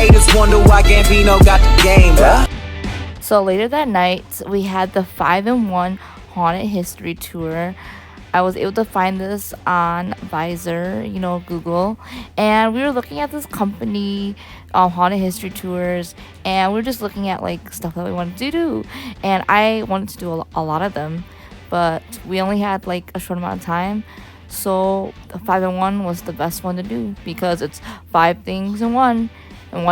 haters wonder why Gambino got the game, bruh. So later that night, we had the 5-in-1 haunted history tour. I was able to find this on Visor, Google, and we were looking at this company, haunted history tours, and we were just looking at like stuff that we wanted to do, and I wanted to do a lot of them, but we only had like a short amount of time, so the 5-in-1 was the best one to do because it's 5 things in one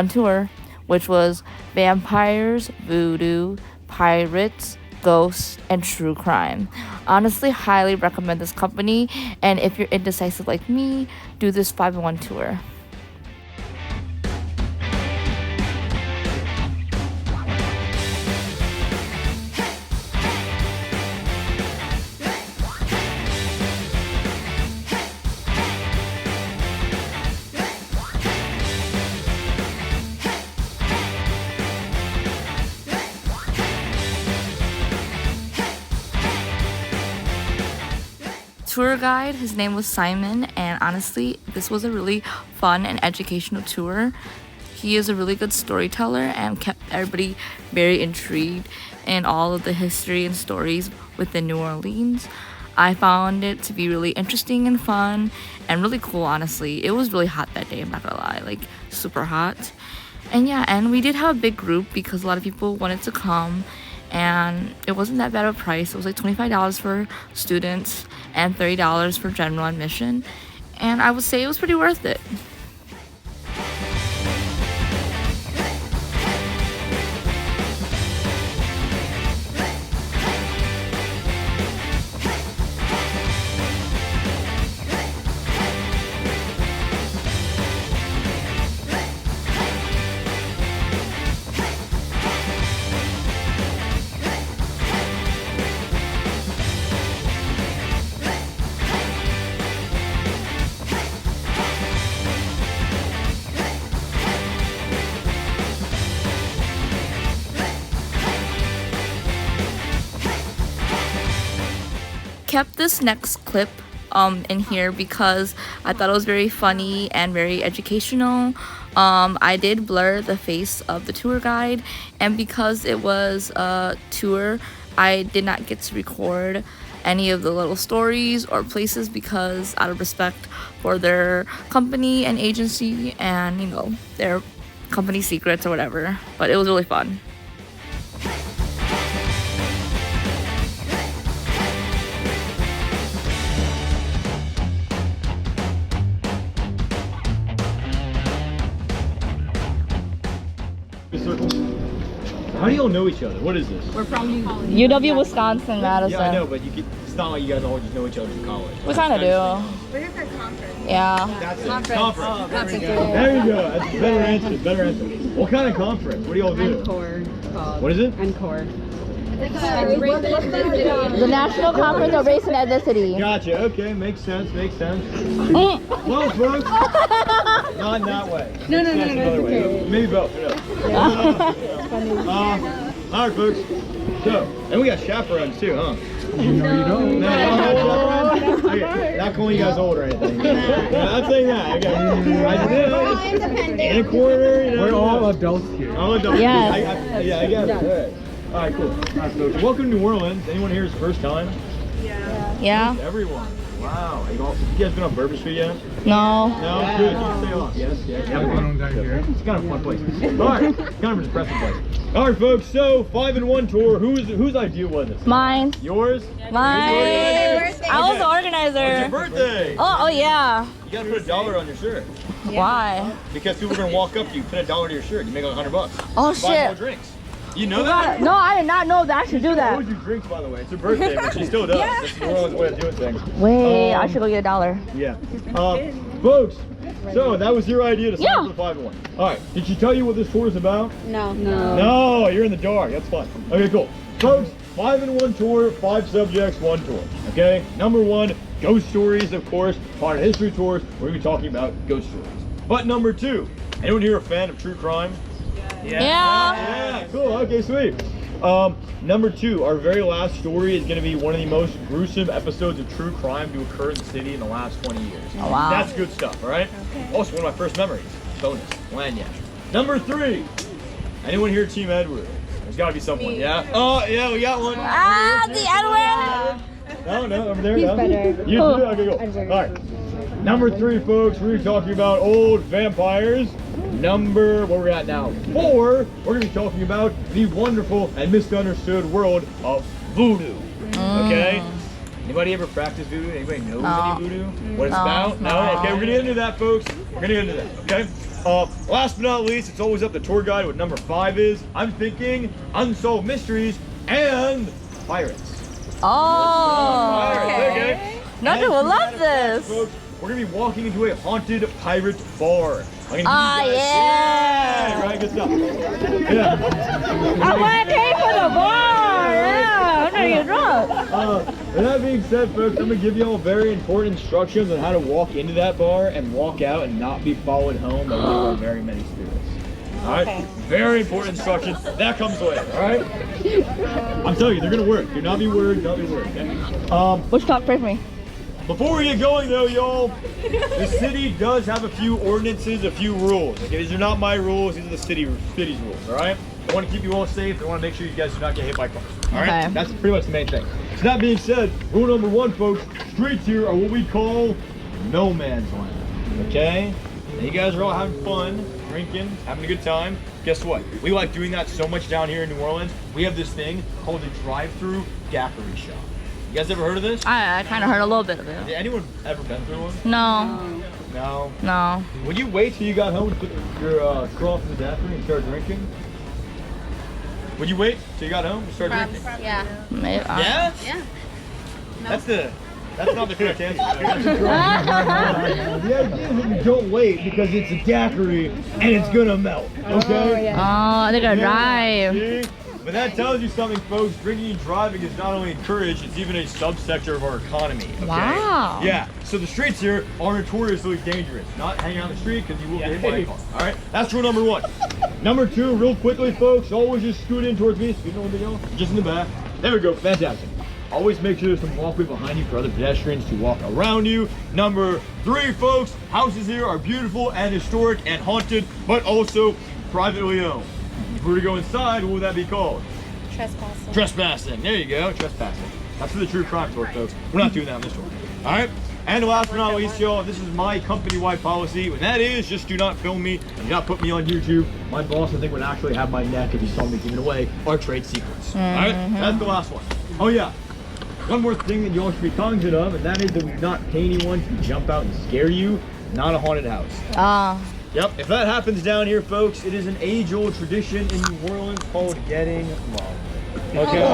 tour, which was vampires, voodoo, pirates, ghosts, and true crime. Honestly, highly recommend this company, and if you're indecisive like me, do this 5-in-1 tour. Tour guide, his name was Simon, and honestly, this was a really fun and educational tour. He is a really good storyteller and kept everybody very intrigued in all of the history and stories within New Orleans. I found it to be really interesting and fun and really cool, honestly. It was really hot that day, I'm not gonna lie, like super hot. And yeah, and we did have a big group because a lot of people wanted to come, and it wasn't that bad of a price. It was like $25 for students and $30 for general admission, and I would say it was pretty worth it. Kept this next clip in here because I thought it was very funny and very educational. I did blur the face of the tour guide, and because it was a tour, I did not get to record any of the little stories or places because out of respect for their company and agency and their company secrets or whatever, but it was really fun. How do y'all know each other? What is this? We're from UW Wisconsin, Madison. Yeah, I know, but it's not like you guys all just know each other from college. We kind of do. We're here for a conference. Yeah. That's it. Conference. There you go. That's a better answer. Better answer. What kind of conference? What do y'all do? Encore. What is it? Encore. The National Conference of Race and Ethnicity. Gotcha. Okay, makes sense. Makes sense. Well, folks, not in that way. No, Another way. okay. Maybe both. All right, folks. So, and we got chaperones too, huh? No, you don't. No, you don't have chaperones? Okay, not calling you guys old or anything. I'm saying that. Okay. In a corner, We're all adults here. All adults. Yes. I guess. All right. All right, cool. All right, so welcome to New Orleans. Anyone here is first time? Yeah. Everyone. Wow. You guys been on Bourbon Street yet? No. No? Good. You can stay off. Yes. Down here. It's kind of a fun place. All right. Kind of a depressing place. All right, folks. So 5-in-1 tour. Whose idea was this? Mine. Yours? Mine. I was the organizer. It's your birthday. Oh yeah. You gotta put $1 on your shirt. Why? Because people are gonna walk up to you, put $1 to your shirt. You make like $100. Oh Buy more shit. drinks. You know that? No, I did not know that I should do that. She always do drinks, by the way. It's her birthday, but she still does. That's New Orleans' way of doing things. Wait, I should go get $1. Yeah. Folks, so that was your idea to sign up for the 5-in-1. All right. Did she tell you what this tour is about? No. No, you're in the dark. That's fine. Okay, cool. Folks, 5-in-1 tour, 5 subjects, 1 tour. Okay? Number 1, ghost stories, of course. Haunted history tours. We're going to be talking about ghost stories. But number 2, anyone here a fan of true crime? Yeah. Cool. Okay, sweet. Number 2, our very last story is going to be one of the most gruesome episodes of true crime to occur in the city in the last 20 years. Oh, wow. That's good stuff, all right? Okay. Also, one of my first memories, bonus, Lagnac. Number 3. Anyone here Team Edward? There's gotta be someone, yeah? Oh, yeah, we got one. The Edward! No, over there, no. Better. You too? Okay, go. Alright. Number 3, folks, we're talking about old vampires. Number, what we're at now? 4, we're gonna be talking about the wonderful and misunderstood world of voodoo. Okay? Anybody ever practice voodoo? Anybody knows any voodoo? What it's about? No? Okay, we're gonna get into that, folks. We're gonna get into that, okay? Last but not least, it's always up to tour guide what number 5 is. I'm thinking unsolved mysteries and pirates. Oh, Okay. No, And dude, will to love that effect, this. folks, we're gonna be walking into a haunted pirate bar. I'm gonna give you Ah, guys- yeah. Right, good stuff. Yeah. I want to pay for the bar. Yeah, I'm gonna get drunk. With that being said, folks, I'm gonna give you all very important instructions on how to walk into that bar and walk out and not be followed home by very many spirits. All right, very important instructions. That comes later. All right. I'm telling you, they're gonna work. Do not be worried. Don't be worried. Okay? Which talk for me? Before we get going though, y'all, the city does have a few ordinances, a few rules. Okay, these are not my rules, these are the city's rules, all right? They want to keep you all safe, they want to make sure you guys do not get hit by cars, all right? Okay. That's pretty much the main thing. So that being said, rule number 1, folks, streets here are what we call no man's land, okay? And you guys are all having fun, drinking, having a good time. Guess what? We like doing that so much down here in New Orleans. We have this thing called a drive-through daiquiri shop. You guys ever heard of this? I kind of heard a little bit of it. Did anyone ever been through one? No. No. Would you wait till you got home to put your straw in the daiquiri and start drinking? Would you wait till you got home to start drinking? Yeah. Maybe, Yeah? Yeah. That's not the correct answer. Oh, The idea is that you don't wait because it's a daiquiri and it's gonna melt. Okay? Oh, they're gonna drive. See? But that tells you something, folks. Drinking and driving is not only encouraged, it's even a subsector of our economy. Okay? Wow. Yeah. So the streets here are notoriously dangerous. Not hanging out on the street because you will get hit by a car. All right. That's rule number 1. Number 2, real quickly, folks. Always just scoot in towards me. Scoot in, y'all. Just in the back. There we go. Fantastic. Always make sure there's some walkway behind you for other pedestrians to walk around you. Number 3, folks. Houses here are beautiful and historic and haunted, but also privately owned. If we were to go inside, what would that be called? Trespassing. Trespassing. There you go. Trespassing. That's for the true crime tour, folks. We're not doing that on this tour. All right. And last but not least, y'all, this is my company-wide policy, and that is just do not film me and do not put me on YouTube. My boss, I think, would actually have my neck if he saw me giving away our trade secrets. All right. That's the last one. Oh yeah. One more thing that you all should be cognizant of, and that is that we do not pay anyone to jump out and scare you. Not a haunted house. Yep, if that happens down here, folks, it is an age-old tradition in New Orleans called getting mugged. Okay?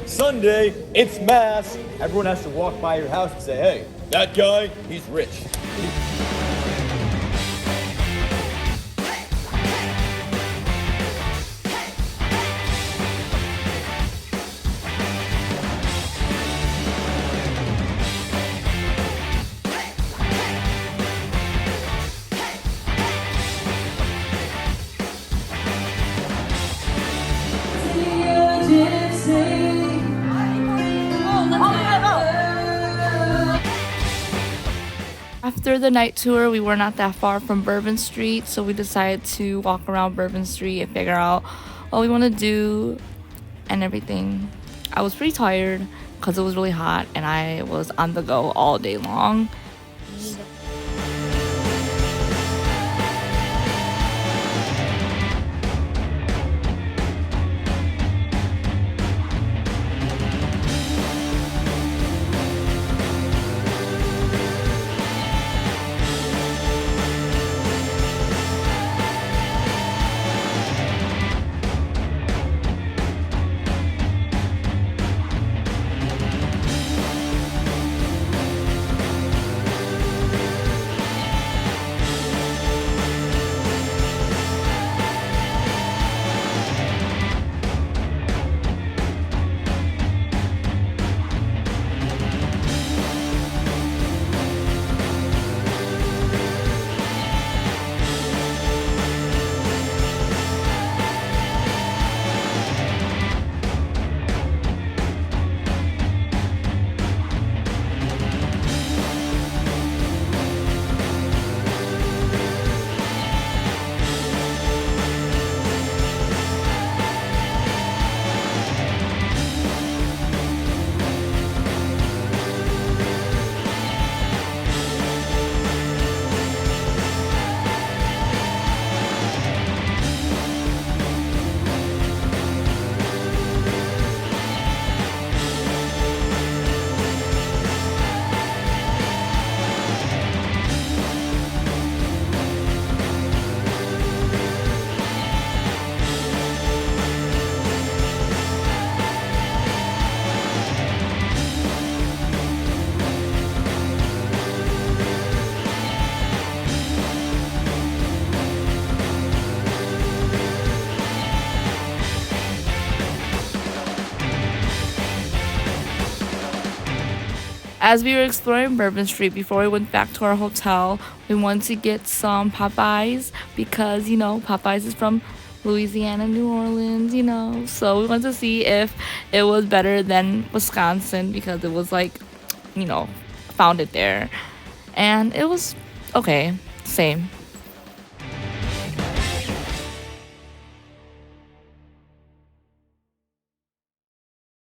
Sunday, it's mass. Everyone has to walk by your house and say, hey, that guy, he's rich. After the night tour, we were not that far from Bourbon Street, so we decided to walk around Bourbon Street and figure out what we want to do and everything. I was pretty tired because it was really hot and I was on the go all day long. As we were exploring Bourbon Street before we went back to our hotel, we wanted to get some Popeyes because, Popeyes is from Louisiana, New Orleans. So we wanted to see if it was better than Wisconsin because it was founded there. And it was okay, same.